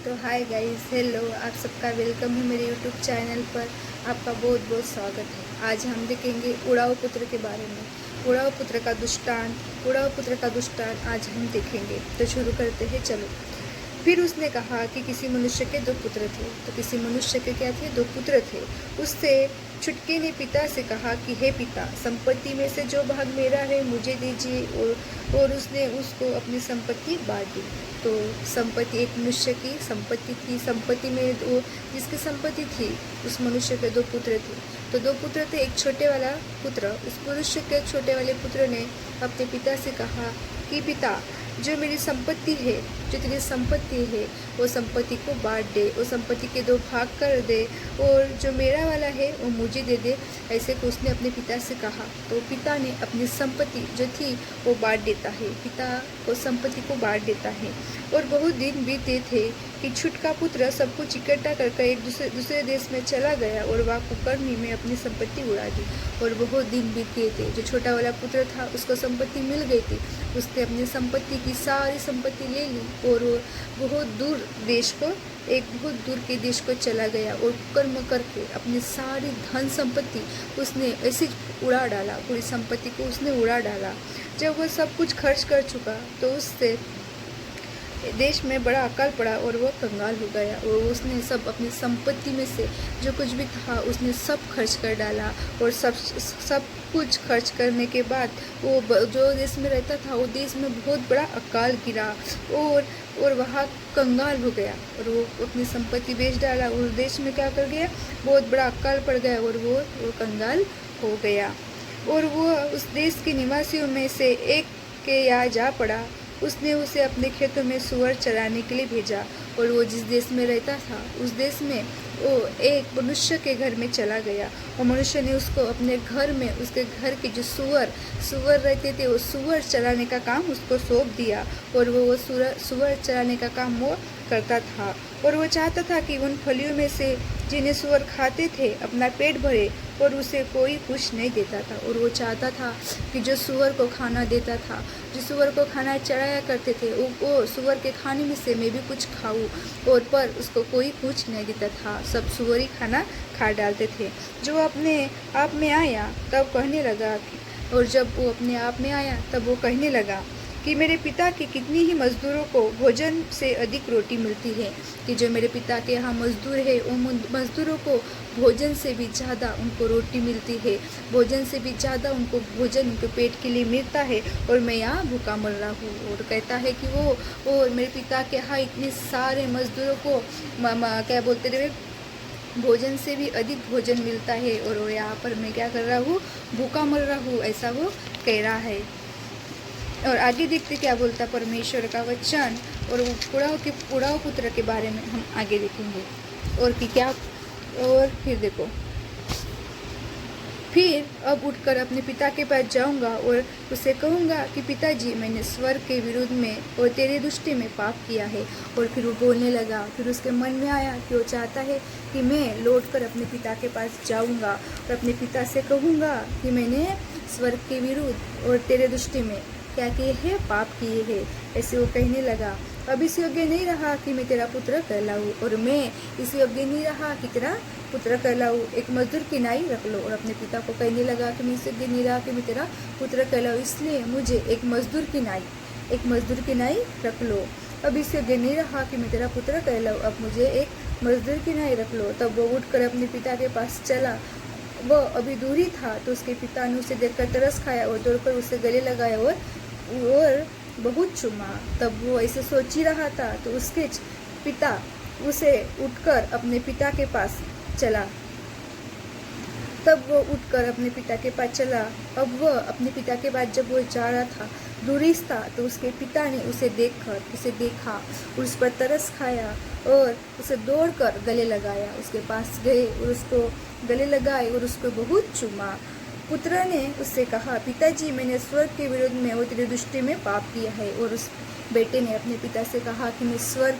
तो hi guys, hello, आप सबका वेलकम है मेरे यूट्यूब चैनल पर। आपका बहुत बहुत स्वागत है। आज हम देखेंगे उड़ाऊ पुत्र के बारे में। उड़ाऊ पुत्र का दुष्टांत आज हम देखेंगे। तो शुरू करते हैं, चलो। फिर उसने कहा कि किसी मनुष्य के 2 पुत्र थे। तो किसी मनुष्य के क्या थे? 2 पुत्र थे। उससे छुटके ने पिता से कहा कि हे पिता, संपत्ति में से जो भाग मेरा है मुझे दीजिए। और उसने उसको अपनी संपत्ति बांट दी। तो संपत्ति, एक मनुष्य की संपत्ति थी। संपत्ति में वो जिसकी संपत्ति थी, उस मनुष्य के 2 पुत्र थे। तो 2 पुत्र थे। एक छोटे वाला पुत्र, उस मनुष्य के छोटे वाले पुत्र ने अपने पिता से कहा कि पिता, जो मेरी संपत्ति है, जो तेरी संपत्ति है, वो संपत्ति को बांट दे, वो संपत्ति के 2 भाग कर दे, और जो मेरा वाला है वो मुझे दे दे। ऐसे को उसने अपने पिता से कहा। तो पिता ने अपनी संपत्ति जो थी वो बांट देता है। पिता को संपत्ति को बांट देता है। और बहुत दिन बीते थे कि छुटका पुत्र सब कुछ इकट्ठा करके एक दूसरे देश में चला गया और वहाँ कुकर्मी में अपनी संपत्ति उड़ा दी। और बहुत दिन बीत गए थे। जो छोटा वाला पुत्र था, उसको संपत्ति मिल गई थी। उसने अपनी संपत्ति की सारी संपत्ति ले ली और वो बहुत दूर के देश को चला गया और कर्म करके अपनी सारी धन संपत्ति उसने ऐसे उड़ा डाला। पूरी संपत्ति को उसने उड़ा डाला। जब वो सब कुछ खर्च कर चुका तो उससे देश में बड़ा अकाल पड़ा और वो कंगाल हो गया। और उसने सब अपनी संपत्ति में से जो कुछ भी था उसने सब खर्च कर डाला। और सब कुछ खर्च करने के बाद वो जो देश में रहता था, वो देश में बहुत बड़ा अकाल गिरा और वहाँ कंगाल हो गया। और वो अपनी संपत्ति बेच डाला और देश में क्या कर गया, बहुत बड़ा अकाल पड़ गया और वो कंगाल हो गया। और वो उस देश के निवासियों में से एक के यहाँ जा पड़ा। उसने उसे अपने खेतों में सुअर चराने के लिए भेजा। और वो जिस देश में रहता था, उस देश में वो एक मनुष्य के घर में चला गया। और मनुष्य ने उसको अपने घर में, उसके घर के जो सुअर रहते थे, वो सुअर चराने का काम उसको सौंप दिया। और वो सुअर चराने का काम वो करता था। और वो चाहता था कि उन फलियों में से जिन्हें सुअर खाते थे अपना पेट भरे, और उसे कोई कुछ नहीं देता था। और वो चाहता था कि जो सुअर को खाना देता था, जो सुअर को खाना चढ़ाया करते थे, वो सुअर के खाने में से मैं भी कुछ खाऊं। और पर उसको कोई कुछ नहीं देता था। सब सुअर ही खाना खा डालते थे। जो अपने आप में आया तब कहने लगा और जब वो अपने आप में आया तब वो कहने लगा कि मेरे पिता के कितनी ही मज़दूरों को भोजन से अधिक रोटी मिलती है। कि जो मेरे पिता के यहाँ मज़दूर है, उन मज़दूरों को भोजन से भी ज़्यादा उनको रोटी मिलती है। भोजन से भी ज़्यादा उनको भोजन उनके पेट के लिए मिलता है। और मैं यहाँ भूखा मर रहा हूँ। और कहता है कि वो मेरे पिता के यहाँ इतने सारे मज़दूरों को क्या बोलते रहे, भोजन से भी अधिक भोजन मिलता है, और वो यहाँ पर मैं क्या कर रहा हूँ, भूखा मर रहा हूँ, ऐसा वो कह रहा है। और आगे देखते क्या बोलता परमेश्वर का वचन। और उड़ाऊ पुत्र के बारे में हम आगे देखेंगे। और कि क्या, और फिर देखो, फिर अब उठकर अपने पिता के पास जाऊंगा और उसे कहूंगा कि पिताजी, मैंने स्वर्ग के विरुद्ध में और तेरे दृष्टि में पाप किया है। और फिर वो बोलने लगा। फिर उसके मन में आया कि वो चाहता है कि मैं लौटकर अपने पिता के पास जाऊंगा और अपने पिता से कहूंगा कि मैंने स्वर्ग के विरुद्ध और तेरे दृष्टि में क्या किए हैं, पाप किए हैं। ऐसे वो कहने लगा। अब इस योग्य नहीं रहा कि मैं तेरा पुत्र कहलाऊँ, और मैं इस योग्य नहीं रहा कि तेरा पुत्र कहलाऊँ। एक मजदूर की नाई रख लो। और अपने पिता को कहने लगा कि मैं इस योग्य नहीं रहा कि मैं तेरा पुत्र कहलाऊँ, इसलिए मुझे एक मजदूर की नाई रख लो। अब इस योग्य नहीं रहा कि मैं तेरा पुत्र कहलाऊँ, अब मुझे एक मजदूर की नाई रख लो। तब वो उठकर अपने पिता के पास चला। वह अभी दूर ही था तो उसके पिता ने उसे देखकर तरस खाया और दौड़कर उसे गले लगाया और बहुत चूमा। तब वो ऐसे सोच ही रहा था तो उसके पिता उसे उठकर अपने पिता के पास चला। अब वह अपने पिता के पास जब वो जा रहा था, दूरी था, तो उसके पिता ने उसे देखा और उस पर तरस खाया और उसे दौड़कर गले लगाया। उसके पास गए और उसको गले लगाए और उसको बहुत चूमा। पुत्र ने उससे कहा, पिताजी, मैंने स्वर्ग के विरुद्ध में और तेरी दृष्टि में पाप किया है। और उस बेटे ने अपने पिता से कहा कि मैं स्वर्ग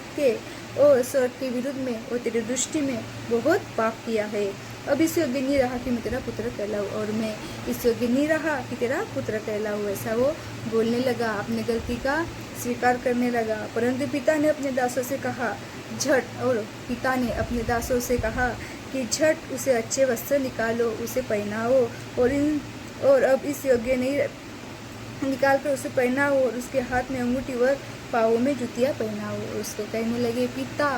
के विरुद्ध में और तेरी दृष्टि में बहुत पाप किया है। अब इस योग्य नहीं रहा कि मैं तेरा पुत्र कहलाऊँ, और मैं इस योग्य नहीं रहा कि तेरा पुत्र कहलाऊँ। ऐसा वो बोलने लगा, अपने गलती का स्वीकार करने लगा। परंतु पिता ने अपने दासों से कहा पिता ने अपने दासों से कहा कि झट उसे अच्छे वस्त्र निकालो, उसे पहनाओ, और अब इस योग्य नहीं निकाल कर उसे पहनाओ, और उसके हाथ में अंगूठी व पाँवों में जूतियाँ पहनाओ। और उसको कहने लगे, पिता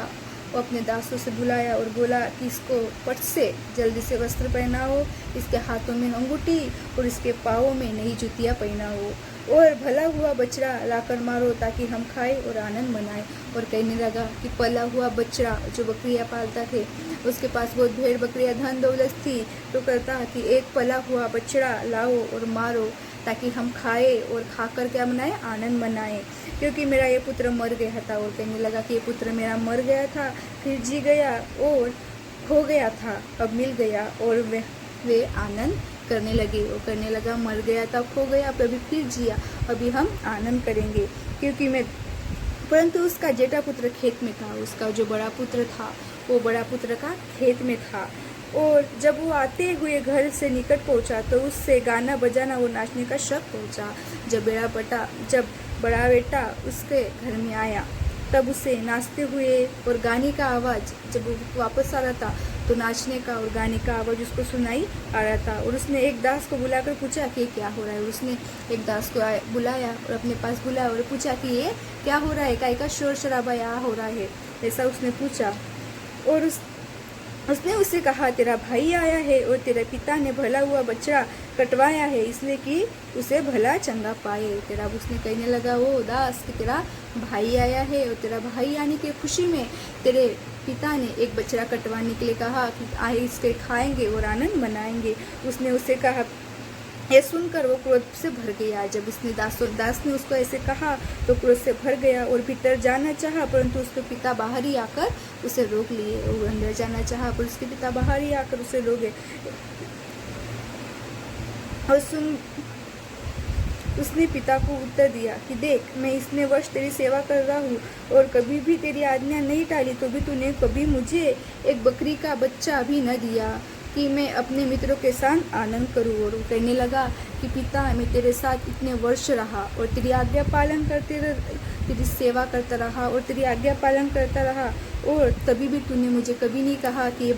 वो अपने दासों से बुलाया और बोला कि इसको पट से जल्दी से वस्त्र पहनाओ, इसके हाथों में अंगूठी और इसके पाँवों में नई जूतियाँ पहनाओ, और भला हुआ बछड़ा लाकर मारो ताकि हम खाए और आनंद मनाए। और कहने लगा कि पला हुआ बछड़ा जो बकरियाँ पालता थे, उसके पास बहुत भेड़ बकरियाँ धन दौलत थी, तो कहता कि एक पला हुआ बछड़ा लाओ और मारो ताकि हम खाए और खाकर क्या मनाए, आनंद मनाए, क्योंकि मेरा ये पुत्र मर गया था। और कहने लगा कि ये पुत्र मेरा मर गया था, फिर जी गया, और खो गया था, अब मिल गया। और वे आनंद करने लगे। वो करने लगा, मर गया था, खो गया, अभी फिर जिया, अभी हम आनंद करेंगे, क्योंकि मैं। परंतु उसका जेठा पुत्र खेत में था, उसका जो बड़ा पुत्र था वो बड़ा पुत्र का खेत में था। और जब वो आते हुए घर से निकट पहुंचा तो उससे गाना बजाना और नाचने का शक पहुंचा। जब बड़ा बेटा उसके घर में आया तब उसे नाचते हुए और गाने का आवाज़, जब वो वापस आ रहा था तो नाचने का और गाने का आवाज़ उसको सुनाई आ रहा था। और उसने एक दास को बुलाकर पूछा कि क्या हो रहा है। और उसने एक दास को बुलाया और अपने पास बुलाया और पूछा कि ये क्या हो रहा है, काय का शोर शराबा यहाँ हो रहा है, ऐसा उसने पूछा। और उसने उससे कहा, तेरा भाई आया है और तेरे पिता ने भला हुआ बछड़ा कटवाया है, इसलिए कि उसे भला चंगा पाए। उसने कहने लगा वो दास कि तेरा भाई आया है, और तेरा भाई आने की खुशी में तेरे पिता ने एक बछड़ा कटवाने के लिए कहा कि आए इसके खाएंगे और आनंद मनाएंगे। उसने उसे कहा, यह सुनकर वो क्रोध से भर गया। जब इसने दास ने उसको ऐसे कहा तो क्रोध से भर गया और भीतर जाना चाहा, परंतु उसके पिता बाहर ही आकर उसे रोक लिए। वो अंदर जाना चाहा पर उसके पिता बाहर ही आकर उसे रोके। और उसने पिता को उत्तर दिया कि देख, मैं इतने वर्ष तेरी सेवा कर रहा हूँ और कभी भी तेरी आज्ञा नहीं टाली, तो भी तूने कभी मुझे एक बकरी का बच्चा भी न दिया कि मैं अपने मित्रों के साथ आनंद करूँ। और वो कहने लगा कि पिता, मैं तेरे साथ इतने वर्ष रहा और तेरी आज्ञा पालन तेरी सेवा करता रहा और तेरी आज्ञा पालन करता रहा, और तभी भी तूने मुझे कभी नहीं कहा कि ये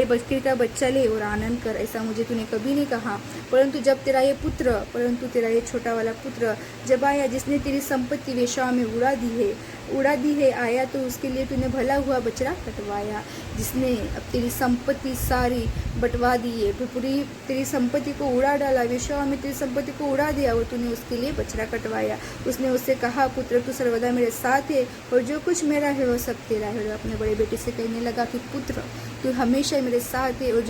बकरी का बच्चा ले और आनंद कर, ऐसा मुझे तूने कभी नहीं कहा। परंतु तेरा ये छोटा वाला पुत्र जब आया, जिसने तेरी संपत्ति वेश्याओं में उड़ा दी है आया, तो उसके लिए तूने भला हुआ बछड़ा कटवाया, जिसने अब तेरी संपत्ति सारी बंटवा दी है, पूरी तेरी संपत्ति को उड़ा डाला, वेश्याओं में तेरी संपत्ति को उड़ा दिया, और तूने उसके लिए बछड़ा कटवाया। उसने उससे कहा, पुत्र तू सर्वदा मेरे साथ है और जो कुछ मेरा है वो सब तेरा है। और अपने बड़े बेटे से कहने लगा कि पुत्र तू हमेशा मेरे साथ है और